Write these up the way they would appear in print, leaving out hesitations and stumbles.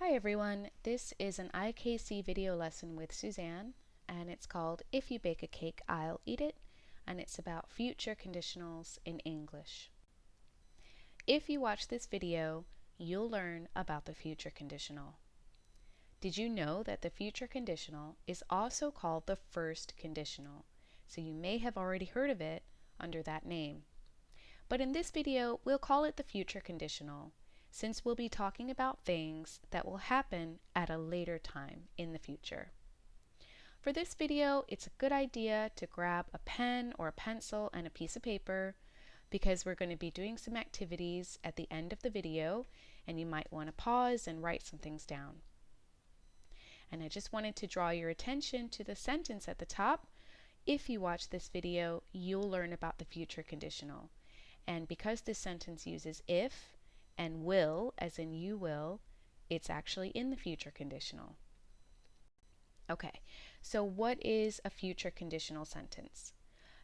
Hi everyone, this is an IKC video lesson with Suzanne, and it's called If You Bake a Cake, I'll Eat It, and it's about future conditionals in English. If you watch this video, you'll learn about the future conditional. Did you know that the future conditional is also called the first conditional? So you may have already heard of it under that name. But in this video, we'll call it the future conditional, since we'll be talking about things that will happen at a later time in the future. For this video, it's a good idea to grab a pen or a pencil and a piece of paper because we're going to be doing some activities at the end of the video, and you might want to pause and write some things down. And I just wanted to draw your attention to the sentence at the top. If you watch this video, you'll learn about the future conditional. And because this sentence uses if and will, as in you will, it's actually in the future conditional. Okay, so what is a future conditional sentence?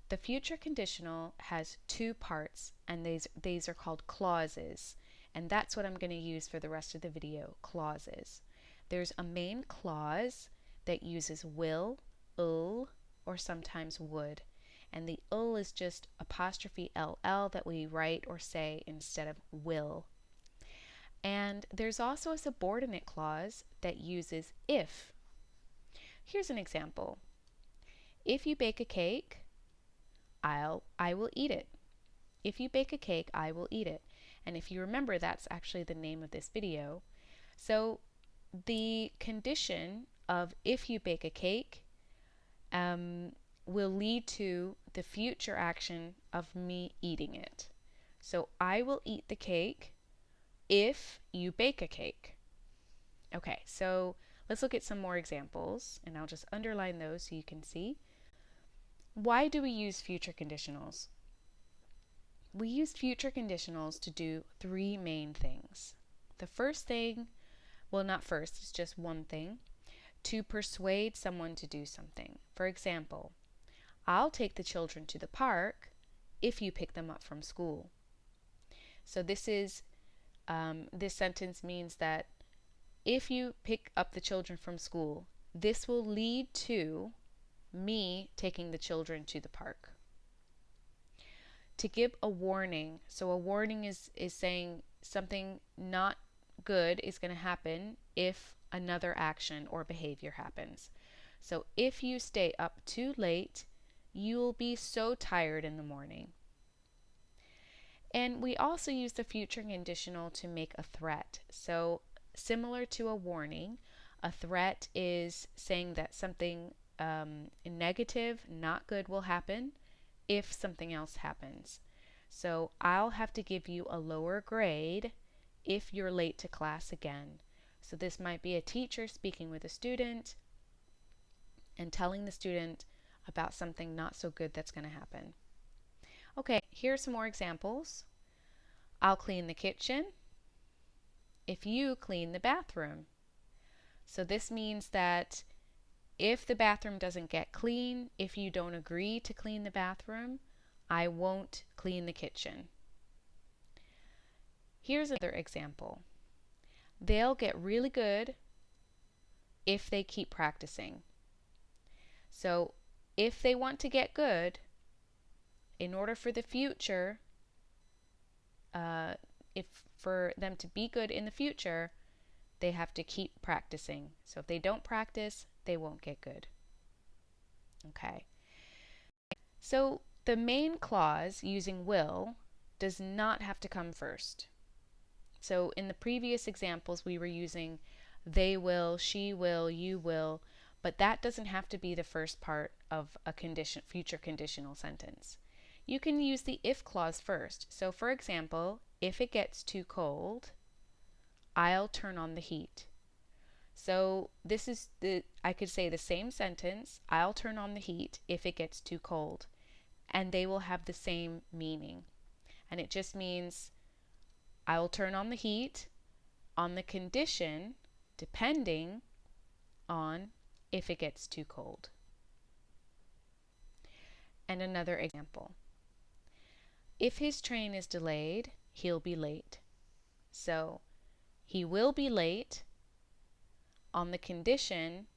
The future conditional has two parts, and these are called clauses. And that's what I'm going to use for the rest of the video, clauses. There's a main clause that uses will, or sometimes would. And the is just apostrophe ll that we write or say instead of will. And there's also a subordinate clause that uses if. Here's an example. If you bake a cake, I will eat it. If you bake a cake, I will eat it. And if you remember, that's actually the name of this video. So the condition of if you bake a cake will lead to the future action of me eating it. So I will eat the cake if you bake a cake. Okay, so let's look at some more examples, and I'll just underline those so you can see. Why do we use future conditionals? We use future conditionals to do three main things. The first thing, well, not first, it's just one thing, to persuade someone to do something. For example, I'll take the children to the park if you pick them up from school. So this sentence means that if you pick up the children from school, this will lead to me taking the children to the park. To give a warning, so a warning is saying something not good is going to happen if another action or behavior happens. So if you stay up too late, you'll be so tired in the morning. And we also use the future conditional to make a threat. So similar to a warning, a threat is saying that something negative, not good, will happen if something else happens. So I'll have to give you a lower grade if you're late to class again. So this might be a teacher speaking with a student and telling the student about something not so good that's going to happen. Okay, here are some more examples. I'll clean the kitchen if you clean the bathroom. So this means that if the bathroom doesn't get clean, if you don't agree to clean the bathroom, I won't clean the kitchen. Here's another example. They'll get really good if they keep practicing. So if they want to get good, in order for the future, for them to be good in the future, they have to keep practicing. So if they don't practice, they won't get good. Okay. So the main clause using will does not have to come first. So in the previous examples, we were using they will, she will, you will, but that doesn't have to be the first part of a future conditional sentence. You can use the if clause first. So for example, if it gets too cold, I'll turn on the heat. So this is I could say the same sentence, I'll turn on the heat if it gets too cold, and they will have the same meaning. And it just means I'll turn on the heat on the condition depending on if it gets too cold. And another example. If his train is delayed, he'll be late. So he will be late on the condition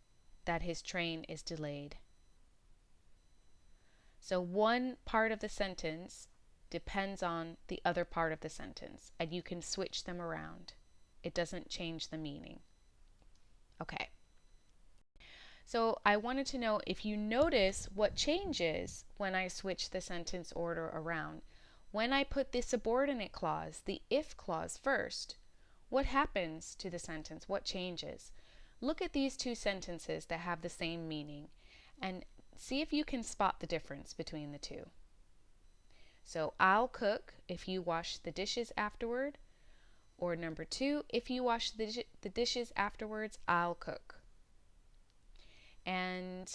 that his train is delayed. So one part of the sentence depends on the other part of the sentence, and you can switch them around. It doesn't change the meaning. Okay. So I wanted to know if you notice what changes when I switch the sentence order around. When I put the subordinate clause, the if clause first, what happens to the sentence? What changes? Look at these two sentences that have the same meaning and see if you can spot the difference between the two. So I'll cook if you wash the dishes afterward, or number 2, if you wash the dishes afterwards, I'll cook. And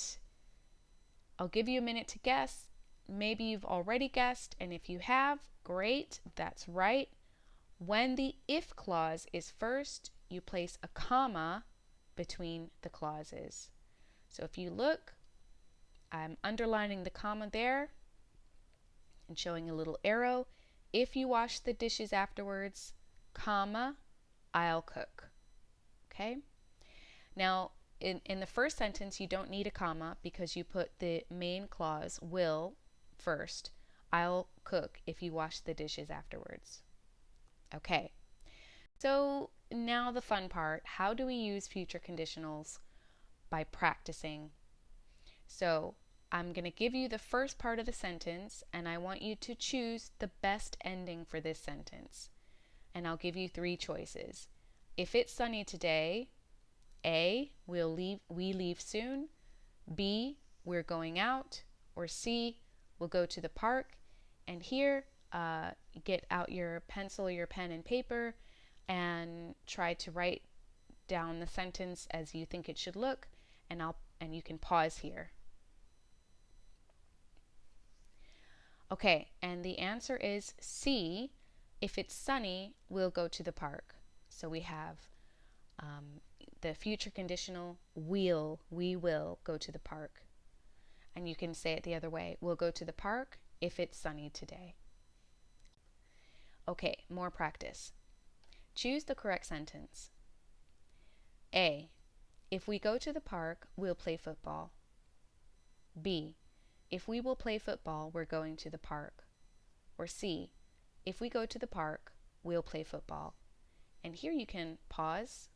I'll give you a minute to guess. Maybe you've already guessed, and if you have, great, that's right. When the if clause is first, you place a comma between the clauses. So if you look, I'm underlining the comma there and showing a little arrow. If you wash the dishes afterwards, comma, I'll cook. Okay? Now, in the first sentence, you don't need a comma because you put the main clause, will, first. I'll cook if you wash the dishes afterwards. Okay. So now the fun part. How do we use future conditionals? By practicing. So I'm going to give you the first part of the sentence, and I want you to choose the best ending for this sentence. And I'll give you 3 choices. If it's sunny today, A, we leave soon, B, we're going out, or C, we'll go to the park. And here, get out your pencil, your pen and paper, and try to write down the sentence as you think it should look, and you can pause here. Okay, and the answer is C. If it's sunny, we'll go to the park. So we have the future conditional, we will go to the park. And you can say it the other way. We'll go to the park if it's sunny today. Okay, more practice. Choose the correct sentence. A, if we go to the park, we'll play football. B, if we will play football, we're going to the park. Or C, if we go to the park, we'll play football. And here you can pause.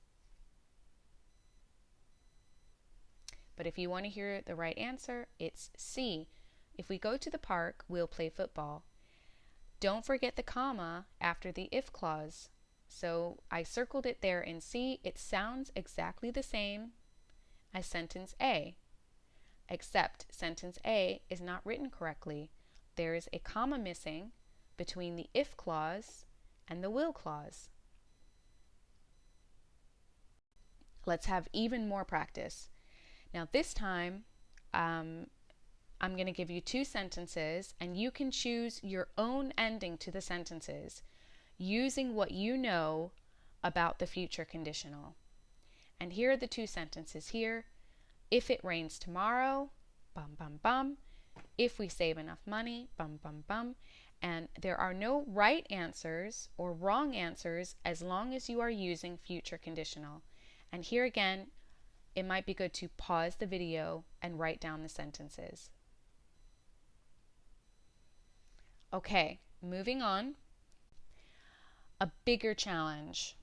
But if you want to hear the right answer, it's C. If we go to the park, we'll play football. Don't forget the comma after the if clause. So I circled it there in C. It sounds exactly the same as sentence A, except sentence A is not written correctly. There is a comma missing between the if clause and the will clause. Let's have even more practice. Now this time, I'm going to give you 2 sentences, and you can choose your own ending to the sentences using what you know about the future conditional. And here are the 2 sentences here. If it rains tomorrow, bum bum bum. If we save enough money, bum bum bum. And there are no right answers or wrong answers as long as you are using future conditional. And here again, it might be good to pause the video and write down the sentences. Okay, moving on. A bigger challenge.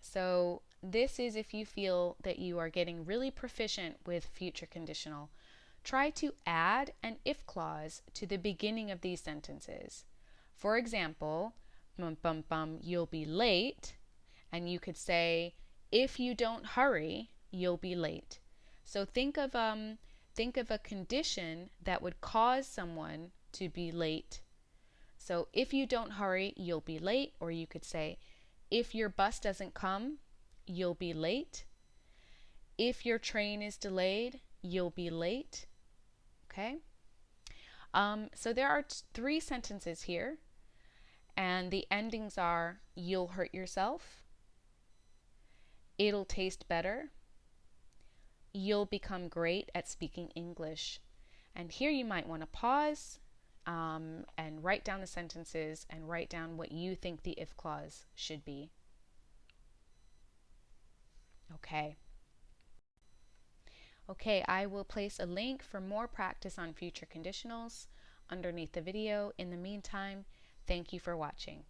So this is if you feel that you are getting really proficient with future conditional. Try to add an if clause to the beginning of these sentences. For example, bum bum bum, you'll be late, and you could say, if you don't hurry, you'll be late. So think of a condition that would cause someone to be late. So if you don't hurry, you'll be late. Or you could say, if your bus doesn't come, you'll be late. If your train is delayed, you'll be late. Okay? So there are 3 sentences here, and the endings are, you'll hurt yourself, it'll taste better, you'll become great at speaking English. And here you might want to pause and write down the sentences and write down what you think the if clause should be. Okay. Okay, I will place a link for more practice on future conditionals underneath the video. In the meantime, thank you for watching.